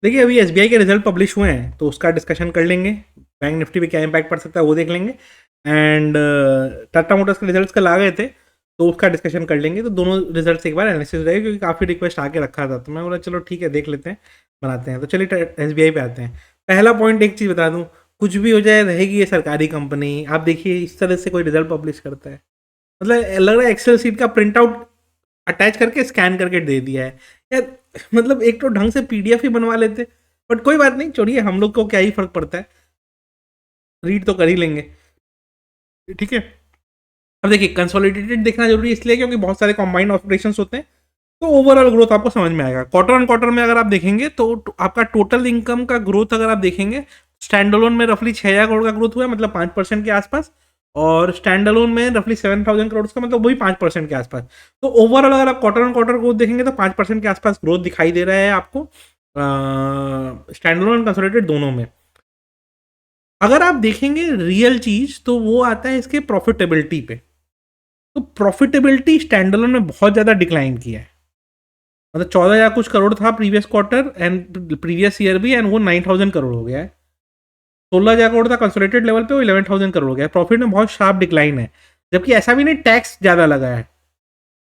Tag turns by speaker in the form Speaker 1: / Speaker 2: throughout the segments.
Speaker 1: देखिए अभी एसबीआई के रिजल्ट पब्लिश हुए हैं तो उसका डिस्कशन कर लेंगे, बैंक निफ्टी पे क्या इम्पैक्ट पड़ सकता है वो देख लेंगे। एंड टाटा मोटर्स के रिजल्ट्स कल आ गए थे तो उसका डिस्कशन कर लेंगे। तो दोनों रिजल्ट्स एक बार एनालिसिस रहेगा क्योंकि काफ़ी रिक्वेस्ट आके रखा था, तो मैं बोला चलो ठीक है देख लेते हैं, बनाते हैं। तो चलिए एसबीआई पे आते हैं। पहला पॉइंट एक चीज़ बता दूं, कुछ भी हो जाए रहेगी ये सरकारी कंपनी। आप देखिए इस तरह से कोई रिजल्ट पब्लिश करता है, मतलब लग रहा है एक्सेल सीट का प्रिंट आउट अटैच करके स्कैन करके दे दिया है यार। मतलब एक तो ढंग से पीडीएफ ही बनवा लेते, बट कोई बात नहीं, छोड़िए, हम लोग को क्या ही फर्क पड़ता है, रीड तो कर ही लेंगे, ठीक है। अब देखिए कंसोलिडेटेड देखना जरूरी है इसलिए क्योंकि बहुत सारे कॉम्बाइंड ऑपरेशन होते हैं, तो ओवरऑल ग्रोथ आपको समझ में आएगा। क्वार्टर ऑन क्वार्टर में अगर आप देखेंगे तो आपका टोटल इनकम का ग्रोथ अगर आप देखेंगे, स्टैंड अलोन में रफली 6,000 करोड़ का ग्रोथ हुआ है, मतलब 5% के आसपास। और स्टैंड अलोन में रफली 7,000 करोड़ का, मतलब वही 5% के आसपास। तो ओवरऑल अगर आप क्वार्टर ऑन क्वार्टर ग्रोथ देखेंगे तो 5% के आसपास ग्रोथ दिखाई दे रहा है आपको स्टैंड अलोन कंसोलिडेटेड दोनों में। अगर आप देखेंगे रियल चीज तो वो आता है इसके प्रॉफिटेबिलिटी पे। तो प्रॉफिटेबिलिटी स्टैंडअलोन में बहुत ज्यादा डिक्लाइन किया है, मतलब 14,000 कुछ करोड़ था previous quarter and previous year भी, एंड वो 9,000 करोड़ हो गया है। 16,000 करोड़ था कंसोलिडेटेड लेवल पे, वो 11,000 करोड़ हो गया है। प्रॉफिट में बहुत शार्प डिक्लाइन है, जबकि ऐसा भी नहीं टैक्स ज्यादा लगा है,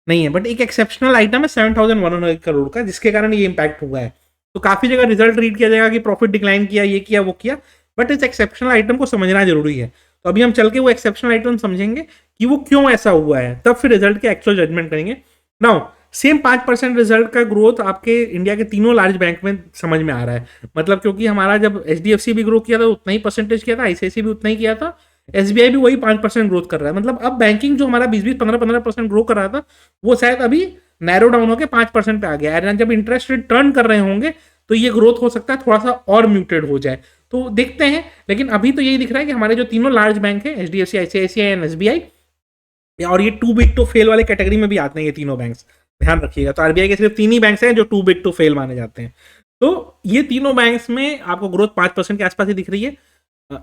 Speaker 1: नहीं है, बट एक एक्सेप्शनल आइटम है 7,100 करोड़ का जिसके कारण ये इम्पैक्ट हुआ है। तो काफी जगह रिजल्ट रीड किया जाएगा कि प्रॉफिट डिक्लाइन किया, ये किया वो किया, बट इस एक्सेप्शनल आइटम को समझना जरूरी है। तो अभी हम चल के वो एक्सेप्शनल आइटम समझेंगे कि वो क्यों ऐसा हुआ है, तब फिर रिजल्ट के एक्चुअल जजमेंट करेंगे। नाउ सेम 5% रिजल्ट का ग्रोथ आपके इंडिया के तीनों लार्ज बैंक में समझ में आ रहा है। मतलब क्योंकि हमारा जब एच भी ग्रो किया था उतना ही परसेंटेज किया था, आईसीआईसी भी उतना ही किया था, एसबीआई भी वही 5% ग्रोथ कर रहा है। मतलब अब बैंकिंग जो हमारा 20-20, 15-15% ग्रो कर रहा था वो शायद अभी नैरो डाउन होकर 5% पे आ गया है। जब इंटरेस्ट रेट टर्न कर रहे होंगे तो ये ग्रोथ हो सकता है थोड़ा सा और म्यूटेड हो जाए, तो देखते हैं। लेकिन अभी तो यही दिख रहा है कि हमारे जो तीनों लार्ज बैंक है, H D F C, ICICI and SBI, और ये टू बिग टू फेल वाले कैटेगरी में भी आते हैं ये तीनों बैंक्स, ध्यान रखिएगा। तो आरबीआई के सिर्फ तीन ही बैंक्स हैं जो टू बिग टू फेल माने जाते हैं। तो ये तीनों बैंक्स में आपको ग्रोथ 5% के आसपास ही दिख रही है।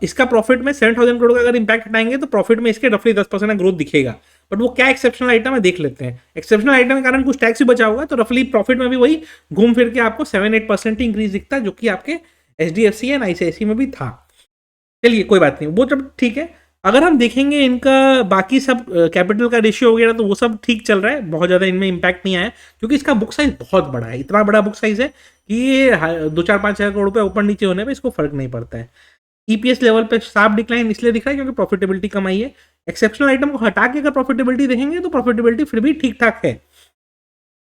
Speaker 1: इसका प्रॉफिट में 7,000 करोड़ का अगर इंपैक्ट हटाएंगे तो प्रॉफिट में इसके रफली 10% ग्रोथ दिखेगा। बट वो क्या एक्सेप्शनल आइटम है देख लेते हैं। एक्सेप्शनल आइटम के कारण कुछ टैक्स भी बचा होगा, तो रफली प्रॉफिट में भी वही घूम फिर के आपको 7-8% ही इंक्रीज दिखता है, जो कि आपके H D F C and ICICI में भी था। चलिए कोई बात नहीं, वो जब ठीक है। अगर हम देखेंगे इनका बाकी सब कैपिटल का रेशियो वगैरह तो वो सब ठीक चल रहा है, बहुत ज़्यादा इनमें इम्पैक्ट नहीं आया, क्योंकि इसका बुक साइज बहुत बड़ा है। इतना बड़ा बुक साइज है कि ये 2-4-5 हज़ार करोड़ रुपये ऊपर नीचे होने पे इसको फर्क नहीं पड़ता है। ईपीएस लेवल पे शार्प डिक्लाइन इसलिए दिख रहा है क्योंकि प्रॉफिटेबिलिटी कम आई है। एक्सेप्शनल आइटम को हटा के अगर प्रॉफिटेबिलिटी देखेंगे तो प्रॉफिटेबिलिटी फिर भी ठीक ठाक है।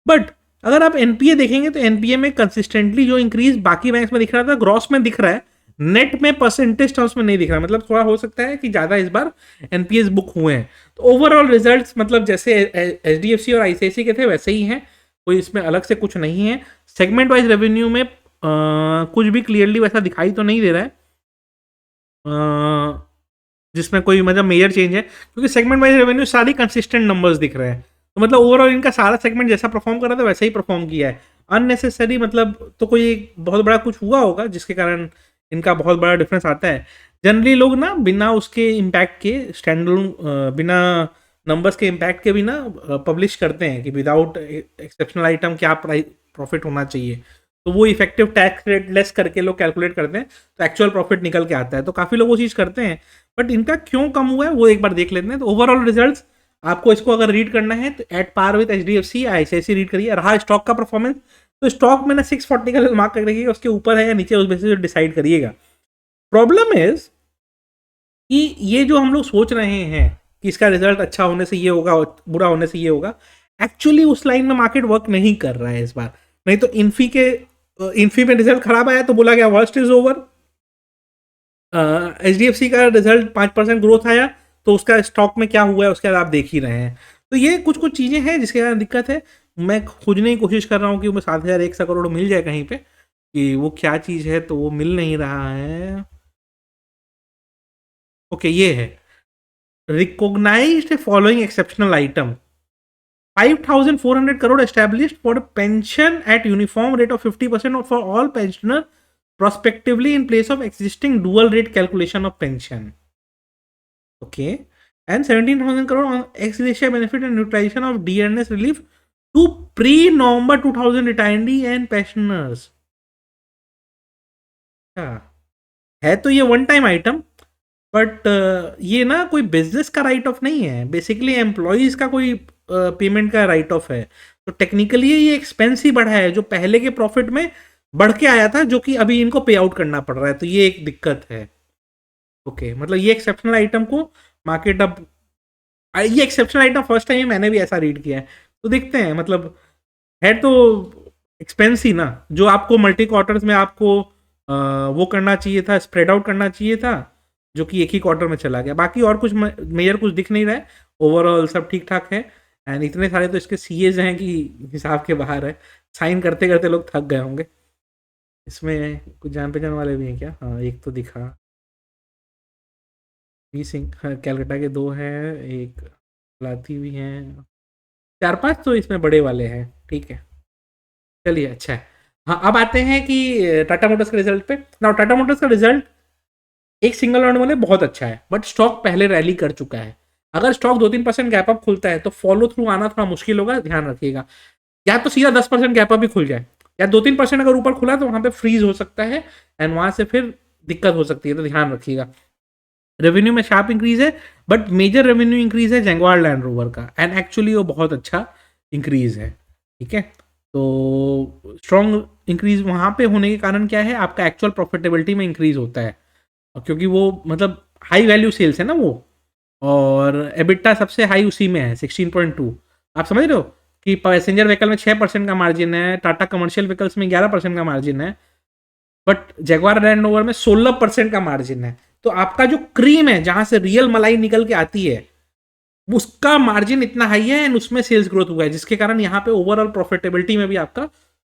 Speaker 1: बट अगर आप एनपीए देखेंगे तो एनपीए में कंसिस्टेंटली जो इंक्रीज बाकी बैंक्स में दिख रहा था ग्रॉस में दिख रहा है, नेट में परसेंटेज टर्म्स में नहीं दिख रहा। मतलब थोड़ा हो सकता है कि ज्यादा इस बार एनपीएस बुक हुए हैं। तो ओवरऑल रिजल्ट्स मतलब जैसे एचडीएफसी और आईसीआईसी के थे वैसे ही हैं, कोई इसमें अलग से कुछ नहीं है। सेगमेंट वाइज रेवेन्यू में कुछ भी क्लियरली वैसा दिखाई तो नहीं दे रहा है जिसमें कोई मतलब मेजर चेंज है, क्योंकि सेगमेंट वाइज रेवेन्यू सारी कंसिस्टेंट नंबर्स दिख रहे हैं। तो मतलब ओवरऑल इनका सारा सेगमेंट जैसा परफॉर्म कर रहा था वैसा ही परफॉर्म किया है। अननेसेसरी मतलब तो कोई बहुत बड़ा कुछ हुआ होगा जिसके कारण इनका बहुत बड़ा डिफरेंस आता है। जनरली लोग ना बिना उसके इम्पैक्ट के बिना नंबर्स के इम्पैक्ट के भी ना पब्लिश करते हैं कि विदाउट एक्सेप्शनल आइटम क्या प्रॉफिट होना चाहिए। तो वो इफेक्टिव टैक्स रेट लेस करके लोग कैलकुलेट करते हैं, तो एक्चुअल प्रॉफिट निकल के आता है। तो काफ़ी लोग वो चीज़ करते हैं, बट इनका क्यों कम हुआ है वो एक बार देख लेते हैं। तो ओवरऑल रिजल्ट्स आपको इसको अगर रीड करना है तो at par with H D F C, ICICI read करिए। रहा स्टॉक का परफॉर्मेंस, तो स्टॉक में ना 640 का मार्क कर रखिएगा, उसके ऊपर है या नीचे उस बेसिस डिसाइड करिएगा। प्रॉब्लम इज कि ये जो हम लोग सोच रहे हैं कि इसका रिजल्ट अच्छा होने से ये होगा, बुरा होने से ये होगा, एक्चुअली उस लाइन में मार्केट वर्क नहीं कर रहा है इस बार। नहीं तो इन्फी में रिजल्ट खराब आया तो बोला गया worst is over. H D F C का रिजल्ट 5% ग्रोथ आया तो उसका स्टॉक में क्या हुआ है उसके बाद आप देख ही रहे हैं। तो ये कुछ कुछ चीज़ें हैं जिसके कारण दिक्कत है। मैं खोजने की कोशिश कर रहा हूँ कि वो 7,100 करोड़ मिल जाए कहीं पे, कि वो क्या चीज़ है, तो वो मिल नहीं रहा है। ओके ये है, recognised following exceptional item 5,400 crore established for pension at uniform rate of 50% for all pensioner prospectively in place of existing dual rate calculation of pension. Okay. And 17,000 crore on ex gratia benefit and neutralization of DNS relief to pre-November 2000 retiree and pensioners. अच्छा, है तो ये one time item, but ये ना कोई business का right of नहीं है, बेसिकली एम्प्लॉयज़ का कोई पेमेंट का राइट ऑफ है। तो टेक्निकली ये एक्सपेंस ही बढ़ा है जो पहले के प्रॉफिट में बढ़ के आया था, जो कि अभी इनको पे आउट करना पड़ रहा है, तो ये एक दिक्कत है। ओके, मतलब ये एक्सेप्शनल आइटम को मार्केट अब, ये एक्सेप्शनल आइटम फर्स्ट टाइम मैंने भी ऐसा रीड किया है, तो देखते हैं। मतलब है तो एक्सपेंस ही ना, जो आपको मल्टी क्वार्टर्स में आपको वो करना चाहिए था, स्प्रेड आउट करना चाहिए था, जो कि एक ही क्वार्टर में चला गया। बाकी और कुछ मेजर कुछ दिख नहीं रहा है, ओवरऑल सब ठीक ठाक है। एंड इतने सारे तो इसके सीएज हैं कि हिसाब के बाहर है, साइन करते करते लोग थक गए होंगे। इसमें कुछ जान पहचान वाले भी हैं क्या? हाँ, एक तो दिखा, वी सिंह, हाँ, कैलकाटा के दो हैं, एक लाती भी हैं, चार पांच तो इसमें बड़े वाले हैं। ठीक है, चलिए अच्छा है। हाँ, अब आते हैं कि टाटा मोटर्स के रिजल्ट पे ना। टाटा मोटर्स का रिजल्ट एक सिंगल राउंड वाले बहुत अच्छा है, बट स्टॉक पहले रैली कर चुका है। अगर स्टॉक 2-3% गैप अप खुलता है तो फॉलो थ्रू आना थोड़ा मुश्किल होगा, ध्यान रखिएगा। या तो सीधा 10% गैप अप भी खुल जाए, या 2-3% अगर ऊपर खुला तो वहां पे फ्रीज हो सकता है, एंड वहां से फिर दिक्कत हो सकती है, तो ध्यान रखिएगा। रेवेन्यू में शार्प इंक्रीज है, बट मेजर रेवेन्यू इंक्रीज है जैगवार लैंड रोवर का, एंड एक्चुअली वो बहुत अच्छा इंक्रीज है। ठीक है, तो स्ट्रॉन्ग इंक्रीज वहां पे होने के कारण क्या है, आपका एक्चुअल प्रॉफिटेबिलिटी में इंक्रीज होता है, क्योंकि वो मतलब हाई वैल्यू सेल्स है ना वो, और एबिटा सबसे हाई उसी में है 16.2। आप समझ रहे हो कि पैसेंजर व्हीकल में 6% का मार्जिन है, टाटा कमर्शियल व्हीकल्स में 11% का मार्जिन है, बट जगवार लैंड रोवर में 16% का मार्जिन है। तो आपका जो क्रीम है, जहां से रियल मलाई निकल के आती है, उसका मार्जिन इतना हाई है, एंड उसमें सेल्स ग्रोथ हुआ है, जिसके कारण यहाँ पे ओवरऑल प्रॉफिटेबिलिटी में भी आपका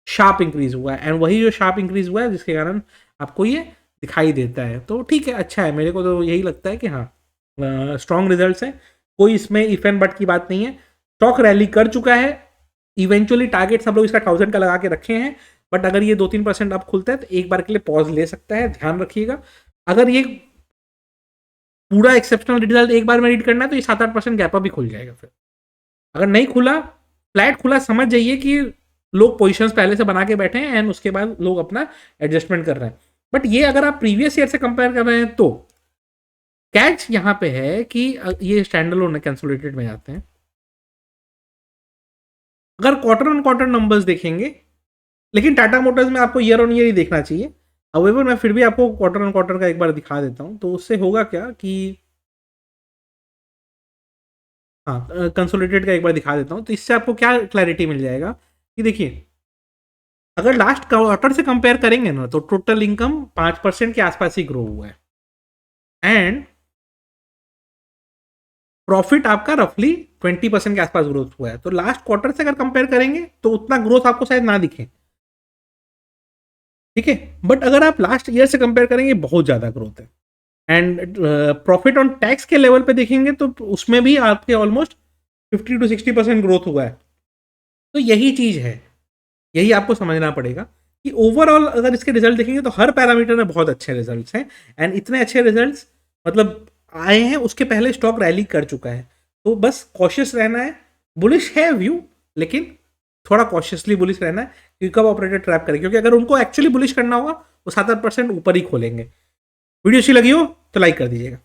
Speaker 1: शार्प इंक्रीज हुआ है, एंड वही जो शार्प इंक्रीज हुआ है जिसके कारण आपको ये दिखाई देता है। तो ठीक है, अच्छा है, मेरे को तो यही लगता है कि हाँ, स्ट्रॉन्ग रिजल्ट्स है, कोई इसमें इफ एंड बट की बात नहीं है। स्टॉक रैली कर चुका है, इवेंचुअली टारगेट सब लोग इसका 1000 का लगा के रखे हैं, बट अगर ये 2-3% अब खुलता है तो एक बार के लिए पॉज ले सकता है, ध्यान रखिएगा। अगर ये पूरा एक्सेप्शनल रिजल्ट एक बार में रीड करना है तो ये 7-8% गैप अप भी खुल जाएगा। फिर अगर नहीं खुला, फ्लैट खुला, समझ जाइए कि लोग पोजिशन पहले से बना के बैठे हैं, एंड उसके बाद लोग अपना एडजस्टमेंट कर रहे हैं। बट ये अगर आप प्रीवियस ईयर से कंपेयर कर रहे हैं तो कैच यहाँ पे है कि ये स्टैंड अलोन कंसोलिडेटेड में जाते हैं। अगर क्वार्टर ऑन क्वार्टर नंबर्स देखेंगे, लेकिन टाटा मोटर्स में आपको ईयर ऑन ईयर ही देखना चाहिए। अवेवर मैं फिर भी आपको क्वार्टर ऑन क्वार्टर का एक बार दिखा देता हूँ, तो उससे होगा क्या कि हाँ, कंसोलिडेटेड का एक बार दिखा देता हूँ, तो इससे आपको क्या क्लैरिटी मिल जाएगा कि देखिए, अगर लास्ट क्वार्टर से कंपेयर करेंगे ना, तो टोटल इनकम 5% के आसपास ही ग्रो हुआ है, एंड प्रॉफिट आपका रफली 20% के आसपास ग्रोथ हुआ है। तो लास्ट क्वार्टर से अगर कंपेयर करेंगे तो उतना ग्रोथ आपको शायद ना दिखे, ठीक है, बट अगर आप लास्ट ईयर से कंपेयर करेंगे बहुत ज्यादा ग्रोथ है। एंड प्रॉफिट ऑन टैक्स के लेवल पे देखेंगे तो उसमें भी आपके ऑलमोस्ट 50-60% ग्रोथ हुआ है। तो यही चीज है, यही आपको समझना पड़ेगा कि ओवरऑल अगर इसके रिजल्ट देखेंगे तो हर पैरामीटर में बहुत अच्छे रिजल्ट्स हैं, एंड इतने अच्छे रिजल्ट्स मतलब आए हैं, उसके पहले स्टॉक रैली कर चुका है। तो बस कॉशियस रहना है, बुलिश है व्यू, लेकिन थोड़ा कॉशियसली बुलिश रहना है, क्योंकि कब ऑपरेटर ट्रैप करें, क्योंकि अगर उनको एक्चुअली बुलिश करना होगा वो 7-8% ऊपर ही खोलेंगे। वीडियो अच्छी लगी हो तो लाइक कर दीजिएगा।